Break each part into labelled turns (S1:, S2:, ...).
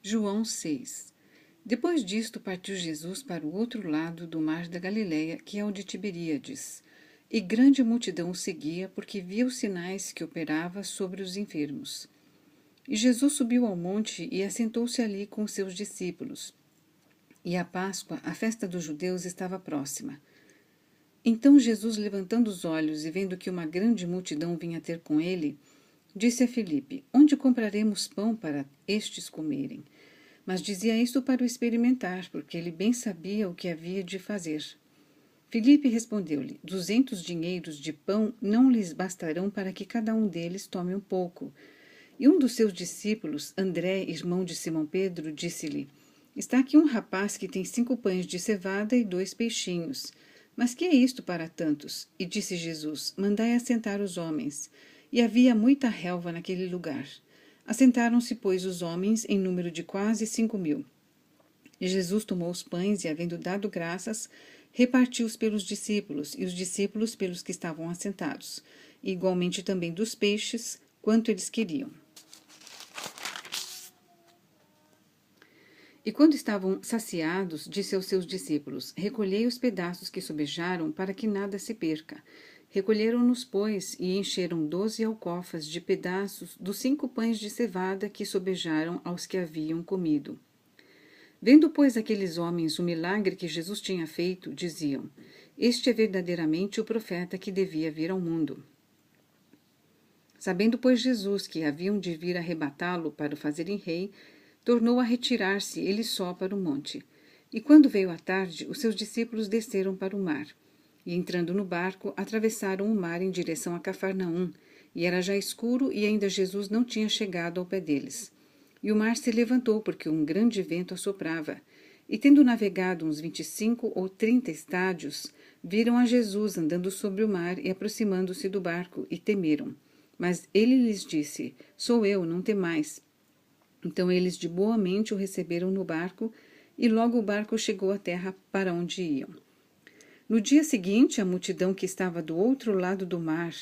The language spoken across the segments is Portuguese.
S1: João 6. Depois disto partiu Jesus para o outro lado do mar da Galileia, que é o de Tiberíades, e grande multidão o seguia, porque via os sinais que operava sobre os enfermos. E Jesus subiu ao monte e assentou-se ali com os seus discípulos. E a Páscoa, a festa dos judeus, estava próxima. Então Jesus, levantando os olhos e vendo que uma grande multidão vinha ter com ele, disse a Filipe: Onde compraremos pão para estes comerem? Mas dizia isto para o experimentar, porque ele bem sabia o que havia de fazer. Filipe respondeu-lhe: 200 dinheiros de pão não lhes bastarão para que cada um deles tome um pouco. E um dos seus discípulos, André, irmão de Simão Pedro, disse-lhe: Está aqui um rapaz que tem 5 pães de cevada e 2 peixinhos. Mas que é isto para tantos? E disse Jesus: Mandai assentar os homens. E havia muita relva naquele lugar. Assentaram-se, pois, os homens em número de quase 5.000. E Jesus tomou os pães e, havendo dado graças, repartiu-os pelos discípulos, e os discípulos pelos que estavam assentados, e igualmente também dos peixes, quanto eles queriam. E quando estavam saciados, disse aos seus discípulos: Recolhei os pedaços que sobejaram, para que nada se perca. Recolheram-nos, pois, e encheram 12 alcofas de pedaços dos 5 pães de cevada que sobejaram aos que haviam comido. Vendo, pois, aqueles homens o milagre que Jesus tinha feito, diziam: Este é verdadeiramente o profeta que devia vir ao mundo. Sabendo, pois, Jesus que haviam de vir arrebatá-lo para o fazerem rei, tornou a retirar-se ele só para o monte. E quando veio a tarde, os seus discípulos desceram para o mar. E entrando no barco, atravessaram o mar em direção a Cafarnaum, e era já escuro e ainda Jesus não tinha chegado ao pé deles. E o mar se levantou, porque um grande vento assoprava. E tendo navegado uns 25 ou 30 estádios, viram a Jesus andando sobre o mar e aproximando-se do barco, e temeram. Mas ele lhes disse: Sou eu, não temais. Então eles de boa mente o receberam no barco, e logo o barco chegou à terra para onde iam. No dia seguinte, a multidão que estava do outro lado do mar,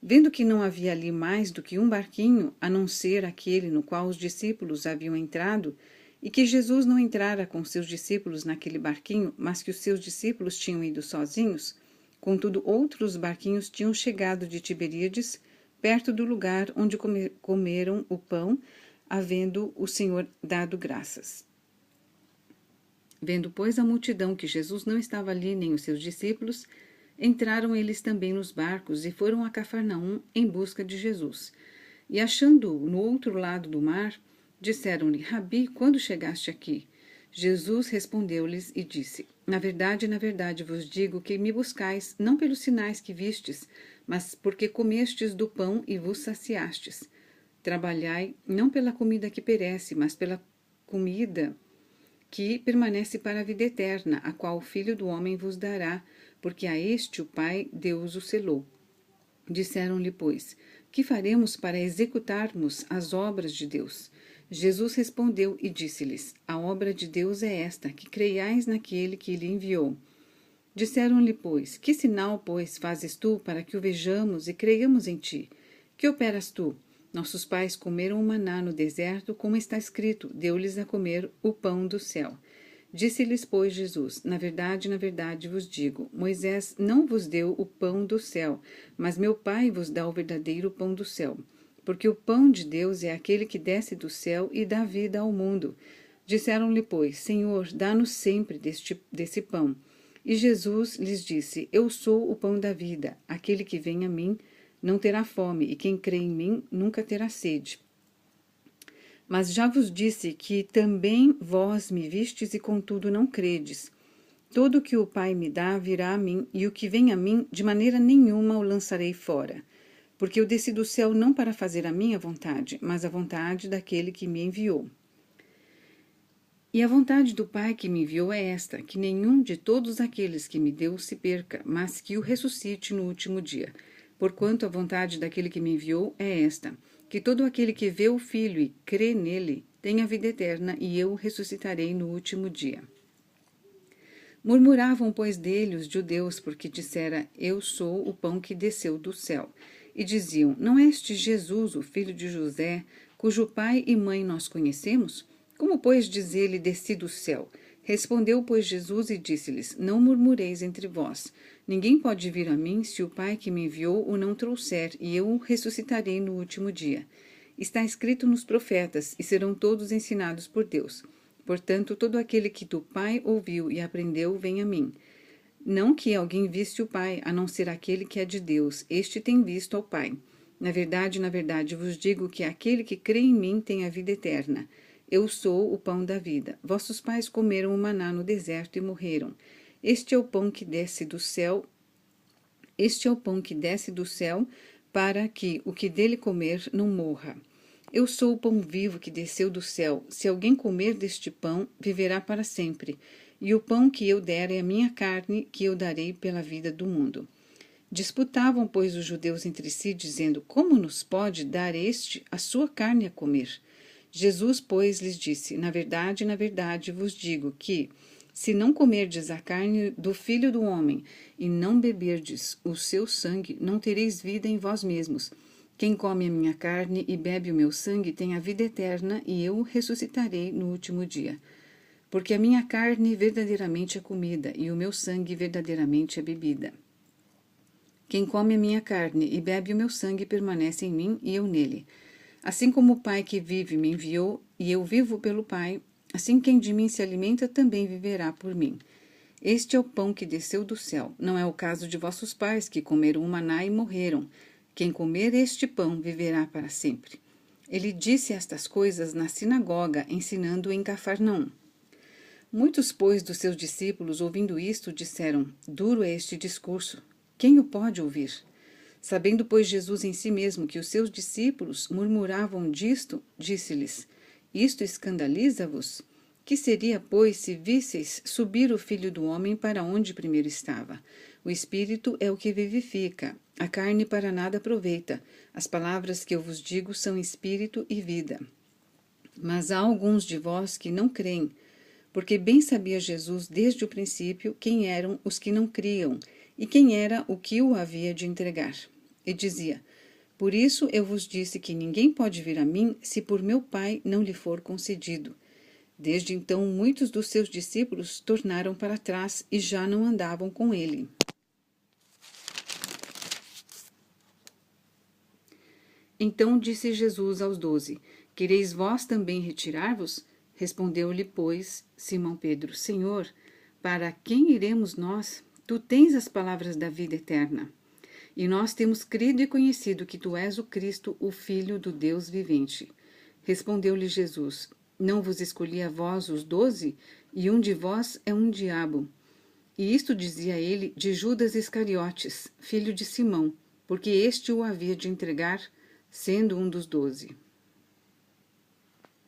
S1: vendo que não havia ali mais do que um barquinho, a não ser aquele no qual os discípulos haviam entrado, e que Jesus não entrara com seus discípulos naquele barquinho, mas que os seus discípulos tinham ido sozinhos, contudo outros barquinhos tinham chegado de Tiberíades, perto do lugar onde comeram o pão, havendo o Senhor dado graças. Vendo, pois, a multidão que Jesus não estava ali, nem os seus discípulos, entraram eles também nos barcos e foram a Cafarnaum em busca de Jesus. E achando-o no outro lado do mar, disseram-lhe: Rabi, quando chegaste aqui? Jesus respondeu-lhes e disse: na verdade vos digo que me buscais, não pelos sinais que vistes, mas porque comestes do pão e vos saciastes. Trabalhai não pela comida que perece, mas pela comida que permanece para a vida eterna, a qual o Filho do Homem vos dará, porque a este o Pai Deus o selou. Disseram-lhe, pois: que faremos para executarmos as obras de Deus? Jesus respondeu e disse-lhes: a obra de Deus é esta, que creiais naquele que ele enviou. Disseram-lhe, pois: que sinal, pois, fazes tu para que o vejamos e creiamos em ti? Que operas tu? Nossos pais comeram o maná no deserto, como está escrito: deu-lhes a comer o pão do céu. Disse-lhes, pois, Jesus: na verdade vos digo, Moisés não vos deu o pão do céu, mas meu Pai vos dá o verdadeiro pão do céu. Porque o pão de Deus é aquele que desce do céu e dá vida ao mundo. Disseram-lhe, pois: Senhor, dá-nos sempre desse pão. E Jesus lhes disse: eu sou o pão da vida. Aquele que vem a mim não terá fome, e quem crê em mim nunca terá sede. Mas já vos disse que também vós me vistes e contudo não credes. Todo o que o Pai me dá virá a mim, e o que vem a mim, de maneira nenhuma o lançarei fora. Porque eu desci do céu não para fazer a minha vontade, mas a vontade daquele que me enviou. E a vontade do Pai que me enviou é esta, que nenhum de todos aqueles que me deu se perca, mas que o ressuscite no último dia. Porquanto a vontade daquele que me enviou é esta, que todo aquele que vê o Filho e crê nele tenha vida eterna, e eu o ressuscitarei no último dia. Murmuravam, pois, dele os judeus, porque dissera: eu sou o pão que desceu do céu. E diziam: não é este Jesus, o filho de José, cujo pai e mãe nós conhecemos? Como, pois, diz ele, desci do céu? Respondeu, pois, Jesus e disse-lhes, não murmureis entre vós. Ninguém pode vir a mim se o Pai que me enviou o não trouxer, e eu o ressuscitarei no último dia. Está escrito nos profetas, e serão todos ensinados por Deus. Portanto, todo aquele que do Pai ouviu e aprendeu, vem a mim. Não que alguém visse o Pai, a não ser aquele que é de Deus. Este tem visto ao Pai. Na verdade, vos digo que aquele que crê em mim tem a vida eterna. Eu sou o pão da vida. Vossos pais comeram o maná no deserto e morreram. Este é o pão que desce do céu. Este é o pão que desce do céu, para que o que dele comer não morra. Eu sou o pão vivo que desceu do céu. Se alguém comer deste pão, viverá para sempre. E o pão que eu der é a minha carne, que eu darei pela vida do mundo. Disputavam, pois, os judeus entre si, dizendo, como nos pode dar este a sua carne a comer? Jesus, pois, lhes disse, na verdade, vos digo que, se não comerdes a carne do Filho do Homem e não beberdes o seu sangue, não tereis vida em vós mesmos. Quem come a minha carne e bebe o meu sangue tem a vida eterna, e eu o ressuscitarei no último dia. Porque a minha carne verdadeiramente é comida, e o meu sangue verdadeiramente é bebida. Quem come a minha carne e bebe o meu sangue permanece em mim e eu nele. Assim como o Pai que vive me enviou, e eu vivo pelo Pai, assim quem de mim se alimenta também viverá por mim. Este é o pão que desceu do céu. Não é o caso de vossos pais, que comeram o maná e morreram. Quem comer este pão viverá para sempre. Ele disse estas coisas na sinagoga, ensinando em Cafarnaum. Muitos, pois, dos seus discípulos, ouvindo isto, disseram, duro é este discurso. Quem o pode ouvir? Sabendo, pois, Jesus em si mesmo que os seus discípulos murmuravam disto, disse-lhes, isto escandaliza-vos? Que seria, pois, se visseis subir o Filho do Homem para onde primeiro estava? O Espírito é o que vivifica, a carne para nada aproveita. As palavras que eu vos digo são Espírito e vida. Mas há alguns de vós que não creem, porque bem sabia Jesus desde o princípio quem eram os que não criam e quem era o que o havia de entregar. E dizia, por isso eu vos disse que ninguém pode vir a mim se por meu Pai não lhe for concedido. Desde então, muitos dos seus discípulos tornaram para trás e já não andavam com ele. Então disse Jesus aos 12, quereis vós também retirar-vos? Respondeu-lhe, pois, Simão Pedro, Senhor, para quem iremos nós? Tu tens as palavras da vida eterna. E nós temos crido e conhecido que tu és o Cristo, o Filho do Deus vivente. Respondeu-lhe Jesus, não vos escolhi a vós os 12, e um de vós é um diabo. E isto dizia ele de Judas Iscariotes, filho de Simão, porque este o havia de entregar, sendo um dos 12.